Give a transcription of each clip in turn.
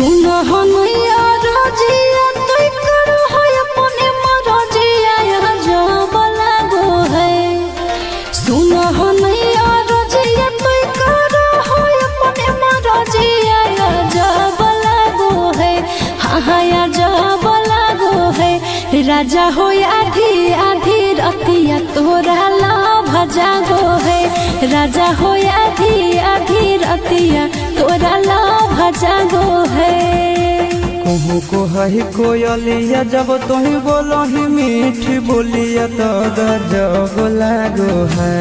सुनो हनैया रजिया तू करो है अपने मरजिया यहाँ जब लागो है। सुनो हनैया रजिया तू करो है अपने मरजिया यहाँ जब लागो है। हाँ यहाँ जब लागो है। राजा हो आधी आधी रतिया तोरा लाभ जागो है। राजा हो आधी आधी रतिया तोरा लाभ जागो है। कहूँ को है कोयलिया जब तुही बोलो ही मीठी बोलिया तो गजब लागो है।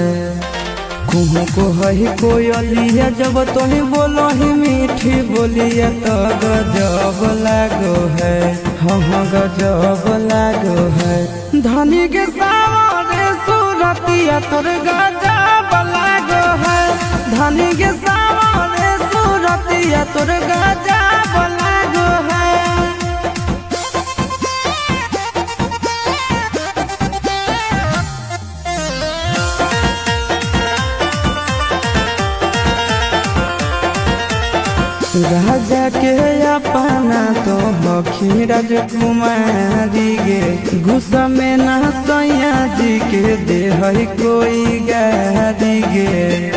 कहूँ को है कोयलिया जब तुही बोलो ही मीठी बोलिया तो गजब लागो है। हाँ गजब लागो है। धनी के सावरे सूरतिया तोर गजब लागो है। धनी के सावरे सूरतिया तोर गजब लागो है। राजा के अपना तो हखी राजकुमारी गे गुस्सा में ना सैया जी के दे है कोई गारी गे।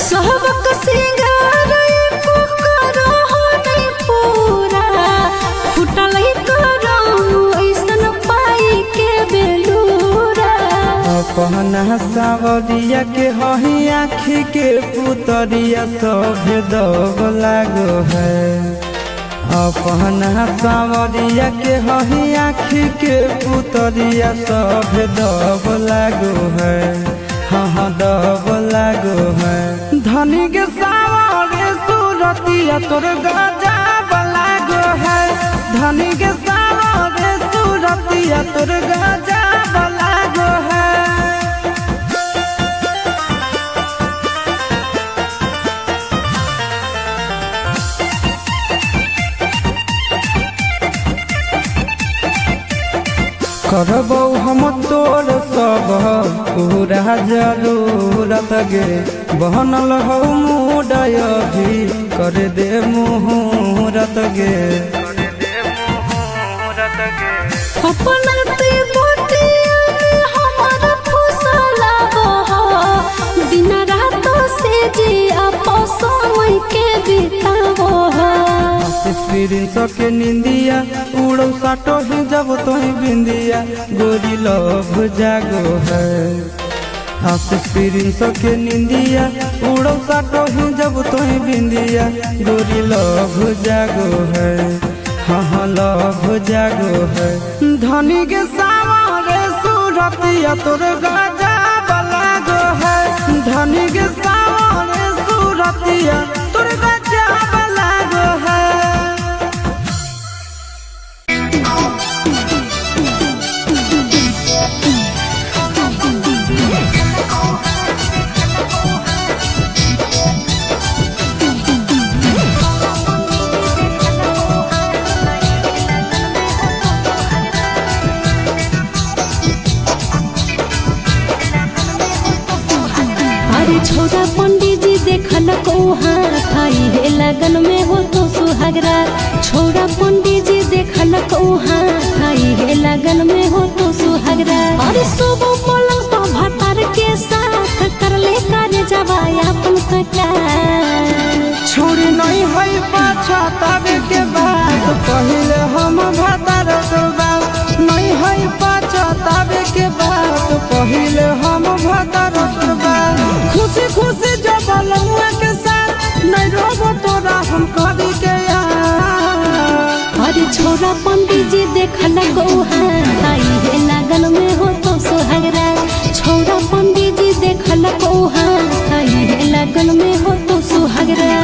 सबक सिंगार करो नहीं पूरा फुटल करो ऐसन पाई के बेलूरा। अपना सावरिया के हही आखी के पुतरिया सब दब लागो है। अपना सावरिया के हही आखी के पुतरिया सब दब लागो है। हाँ दब लागो है। धनी के सावरे सूरतिया तोर गजब लागो है। धनी के सावरे सूरतिया तोर गजब लागो है। करबौ हम तोर सब पूरा जरूरत गे बहनल हो मुडय भी कर दे मुहूर्त गे। अपना ते मोतिया में हमारा फुसला हो दिन रात से जी आपस में के बितावो हो। सके निंदिया उड़ो साटो ही जब तो ही बिंदिया गोरी लोभ जागो है। सके निंदिया उड़ो साटो ही जब तो ही बिंदिया गोरी लोभ जागो है। हाँ लोभ जागो है। धनी के सावरे सूरतिया तोर गजब लागो है। धनी के सावरे सूरतिया तोर गजब लागो है। छोरा पंडित जी देखल को हाथ है लगन में हो तो सुहागरा। छोरा पंडित जी देखल को हाथ है लगन में हो तो सुहागरा। अरे सब पलंग तो भतार के साथ कर ले कर जवाया अपन कटा। छोड़ी नहीं है पाछा तबे के बाद पहले हम भतार तो बात नहीं है पाछा तबे के बाद पहले हम भतार तो बात। खुशी खुशी जब लमुआ के साथ नहीं रोबो तोरा हम कभी के यार। अरे छोरा पंडित जी देखल को हाथ है लगन में हो तो सुहागरा। छोरा पंडित जी देखल को हाथ है लगन में हो तो सुहागरा।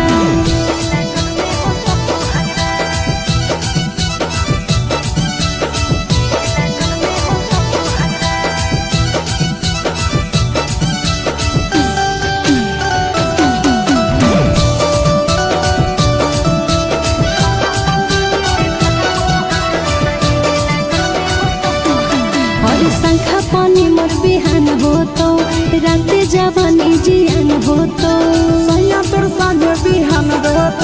सैया तोर साँझ बिहान रहत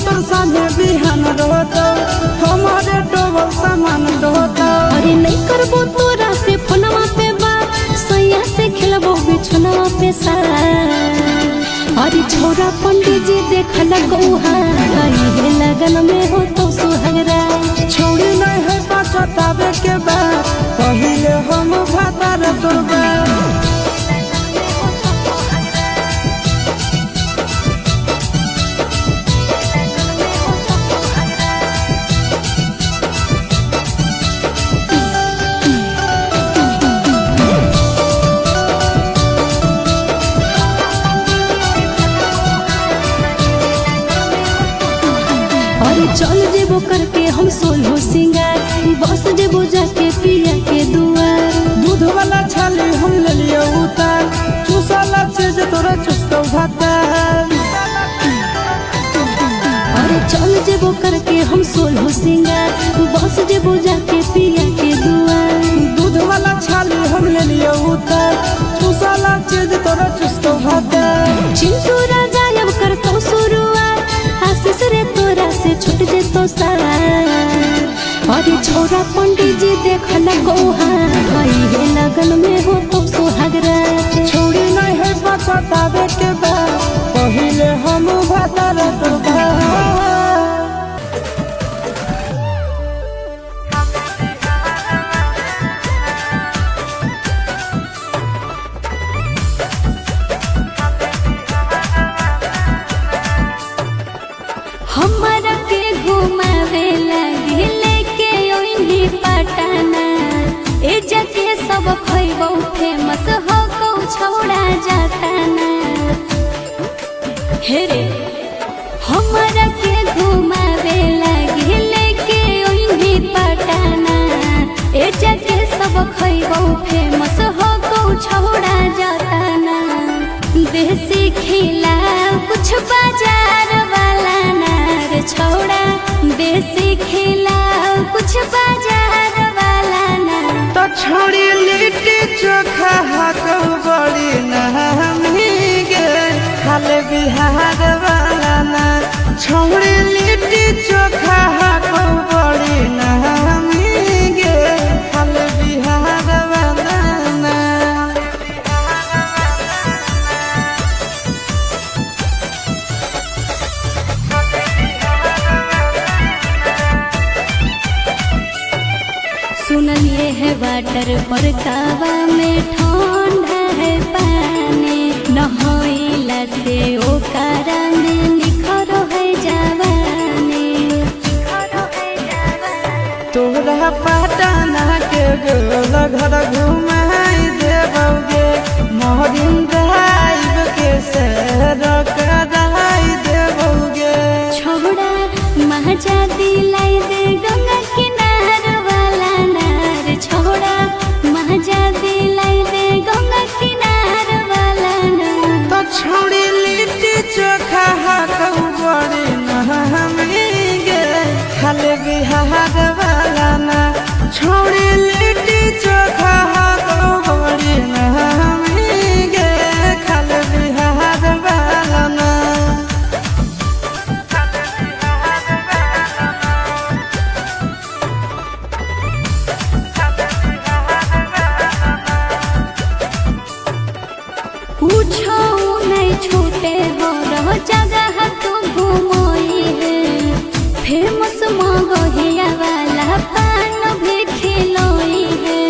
तोर सामने बिहान रहता हमारे डबल सामान रहता। अरे नहीं करबो तोरा से फोनवा पे बात, सैया से खेलबो बिछनवा पे साथ। अरे छोरा पंडित जी देखल गौहा ये लगन में हो तो सुहागरा। छोड़ी नहीं है पछतावे के बाद पहिले हम भातार तोरबा। अरे चल जेबो करके हम सोलो सिंगार, बस जेबो जाके पिया के दुआर। दूध वाला छाली हम ले लियो उतार, चूसाला चीज तोरा चुसतो भातार। अरे चल जेबो करके हम सोलो सिंगार, बस जेबो जाके पिया के दुआर। दूध वाला छाली हम ले लियो उतार, चूसाला चीज तोरा चुसतो भातार। चिंटू राजा अब करतो शुरुआत, आशीष रे तोरा से छूट जेतो सारा। अरे छोरा पंडित जी देखल गौहा ये लगन में हो तो सुहागरा। छोड़ी नहीं है पछतावे के बाद पहिले हम भातार तोरबा। हमरा के घुमावे लगे लेके ओइनी पटना, ए जके सब खइबो फेमस हो को छोड़ा जाता ना। हे रे हमरा के घुमावे लगे लेके ओइनी पटना, ए जके सब खइबो फेमस हो को छोड़ा जाता ना। देसी खिला कुछ बाजार वाला ना रे छोड़ा, देसी खिला कुछ बाजार वाला ना। तो छोड़ी लिट्टी चोखा हाथों बड़ी नहमी गे खाले बिहार वाला ना। छोड़ी लिट्टी चोखा हाथों बड़ी नहमी गे खाले बिहार वाला ना। सुनलिए है वाटर पर कावा में ठंडा है पानी, नहाइला से ओकरा में निखर है जवानी। तोरा पटना के गोल घर घुमाई देबोगे, मोहरिन ड्राइव के सैर कराई देबोगे। छोड़ा महजा दिलाई दे गंगा किनार वाला नार, छोड़ा महजा दिलाई दे गंगा किनार वाला नार। तो छोड़ी लिट्टी चोखा हाथों बड़ी नहमी गे खाले बिहार वाला ना। छोड़ी लिट्टी चोखा हाथों बड़ी नहमी गे खाले बिहार वाला ना। पूछो नहीं छूटे हो रहो जगह तू घूमोई है, फेमस मगहिया वाला पान भी खिलोई है।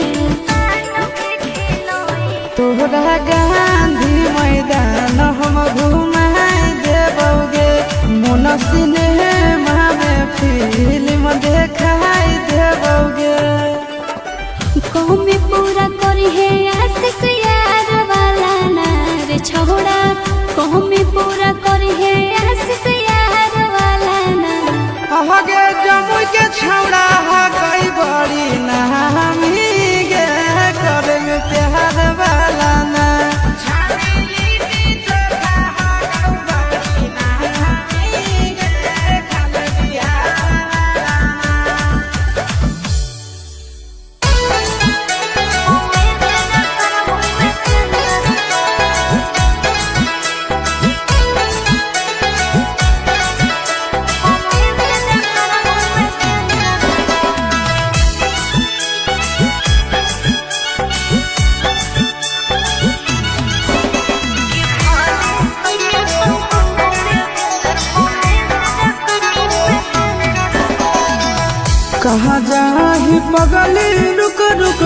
तोहरा गांधी मैदान हम घुमाई देबोगे, मोन सिनेमा में फिल्म देखाई देबोगे। कौमी पूरा करी है आशीष यार वाला नार, छोड़ा कौमी पूरा करी है आशीष यार वाला नार। आगे जमुई के छौड़ा कई बड़ी नहमी गे करे में प्यार वाला ना। कहाँ जाही पगली रुक रुक,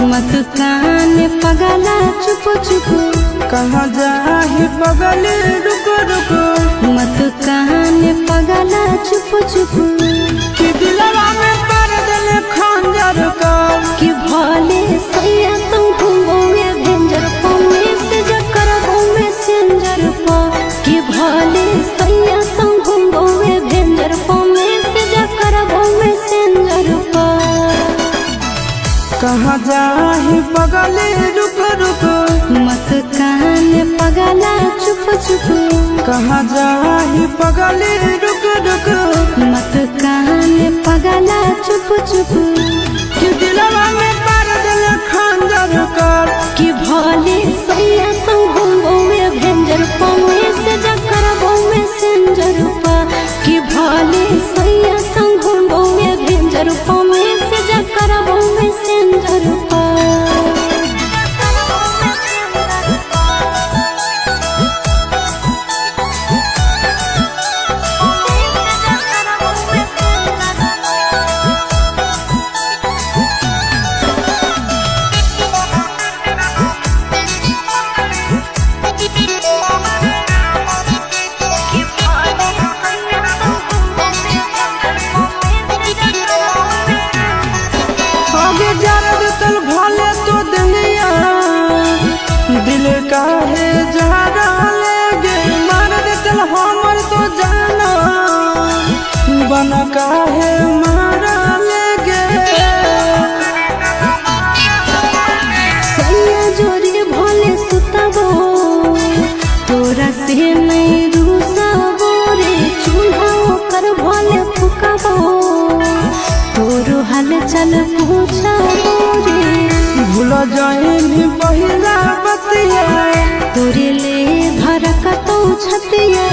मत कान पगला चुप चुप, कहाँ जाही पगली रुक रुक, मत कान पगला चुप चुप। कि दिलवा में कर दिल खंजर का, कि भले सैया तुम घूमोगे भेंजर पौने से जकर में सेंजर पा। कि भले सैया तुम घूमोगे भेंजर पौने से जकर में सेंजर पा। कहाँ जाही पगली रुक रुक, मत कान पगला चुप चुप, कहाँ जाही पगली रुक रुक, मत कान पगला चुप चुप। कि दिलवा में कर दिल खंजर का, कि भले सैया तुम घूमोगे भेंजर पौने से जकर में सेंजर पा। कि भले सैया तुम घूमोगे भेंजर पौने से जकर में सेंजर पा। आगे जरद तल भले तो दुनिया, दिल काहे जहरा लेगे, मार दे तल हमर तो जाना, बन काहे मारा लेगे। सैया जोरी भले सुतबो, तोरा से नहीं रूसबो रे। चूल्हा ओकर भले फुकबो, तोरो हाल चल पूछबो रे। भूल जाइनी पहिला बतिया, तोरे ले धरकतौ छतिया।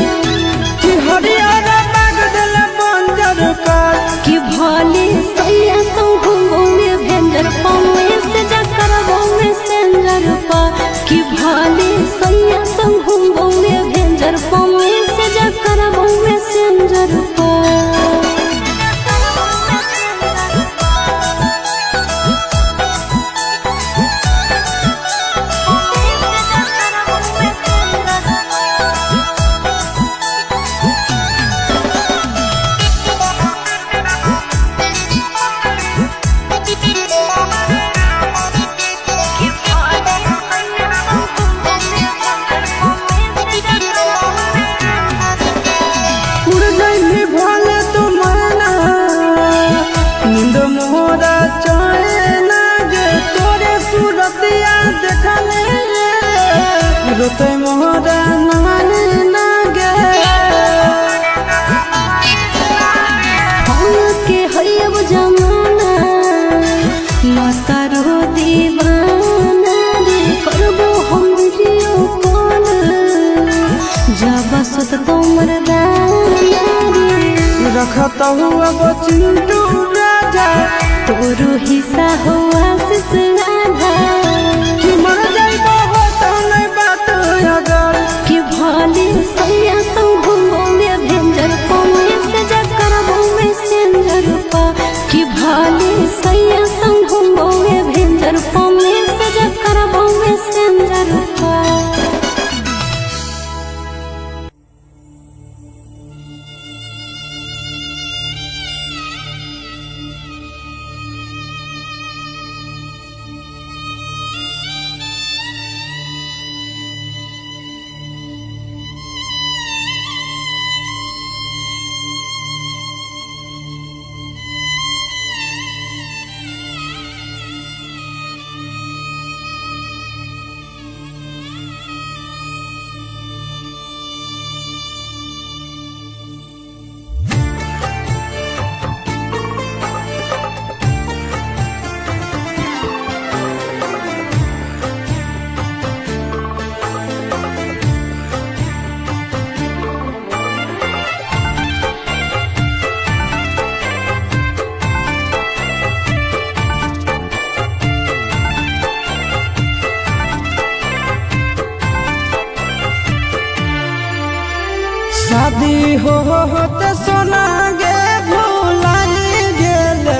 कि हरियर बाग दिल बंजर का, कि भले सैया तुम घूमोगे भेंजर पौने से जकर में सेंजर पा। कि भले सैया तुम घूमोगे भेंजर पौने से जकर में सेंजर पा। उड़ गई भले तुम ना, नींद मोरा चाहे लागे, तोरे सूरतिया देखले रोते मोरा नाने लागे। हम के हयब जमाना, माता रो दीवाना रे। करबो हम वीडियो कॉल, जब सुत तो मरदाना रे। रखत हुआ वो चिंटू राजा, तोरो हिस्सा हो आशीष राधा। कि मर जाइबो हो तो नहीं बात अगर, कि भले सैया तुम घूमोगे भेंजर पौने से जकर में सेंजर पा। कि भले सैया तुम घूमोगे भेंजर पौने से जकर में सेंजर पा। शादी हो तो सोना गे भुलाई गेले,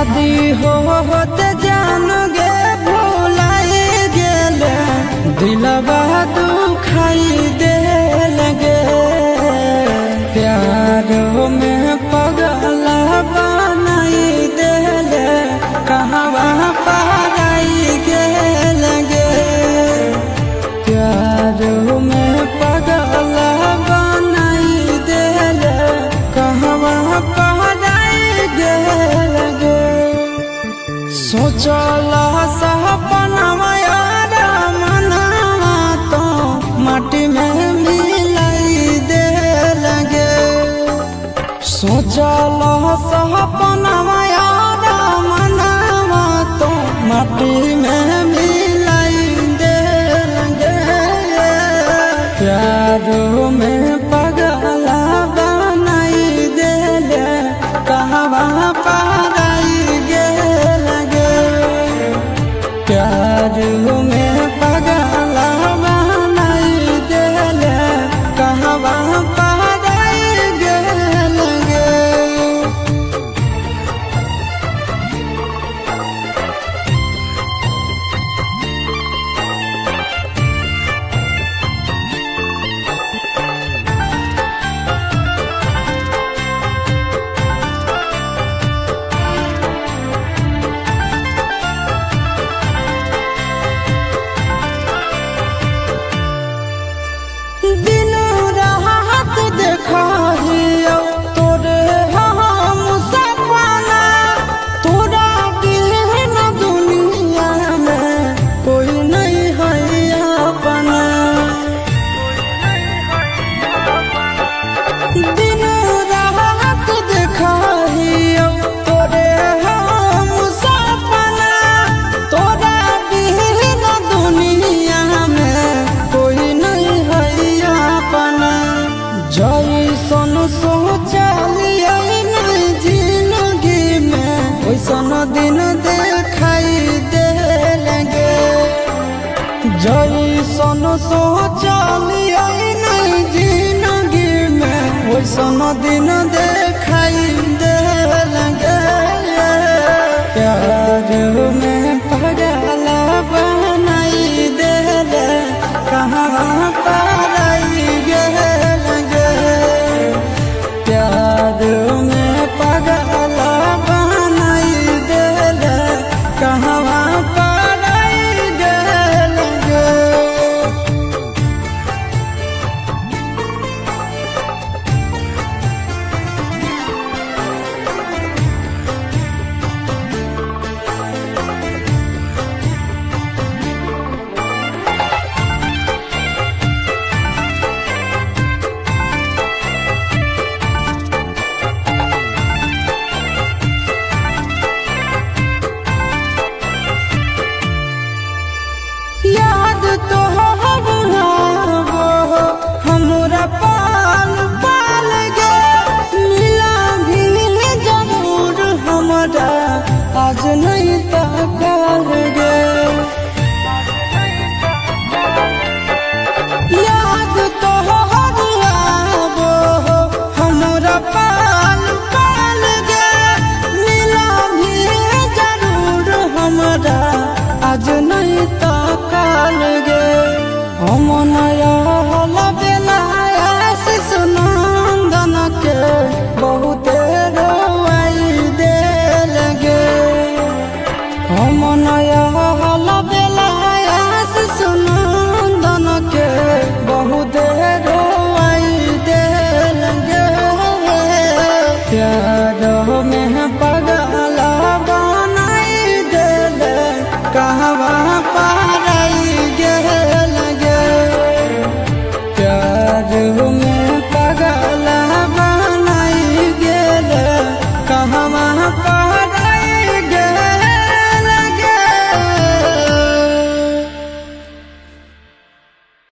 शादी होते जान गे भुलाई गेले दिलवा दुखाई दे लगे प्यारो में पगला बनाई देले कहवा पाराई गे लगे प्यारो में पगला बनाई देले कहवा पाराई गे लगे सोचला सपनवा यार मनवा तो माटी में मिलाई दे लगे सोचला सपनवा यार मनवा तो माटी में मिलाई दे लगे प्यारो में पगला बनाई देले कहवा पाराई गे लगे प्यारो में पगला बनाई देले कहवा पाराई गे लगे दिन रात देखा हियो तोरे हम सपना तोरा बिन दुनिया में कोई नहीं है अपना दिन रात देखा हियो तोरे हम सपना तोरा बिन दुनिया में कोई नहीं है अपना जैसन सोचलिए नहीं जिंदगी में वैसन दिन देखाई दे लगे जैसन सोचलिए नहीं जिंदगी में वैसन दिन देखाई दे लगे प्यार में पगला बनाई देले कहाँ पाराई गे लगे प्यार में पगला बनाई देले कहाँ पाराई गे लगे याद तो हमरा पाल पाल गे मिला भी जरूर हमरा आज नहीं तकाल गे याद तो हमरा पाल पाल गे मिला भी जरूर हमरा आज नहीं तकाल गे हम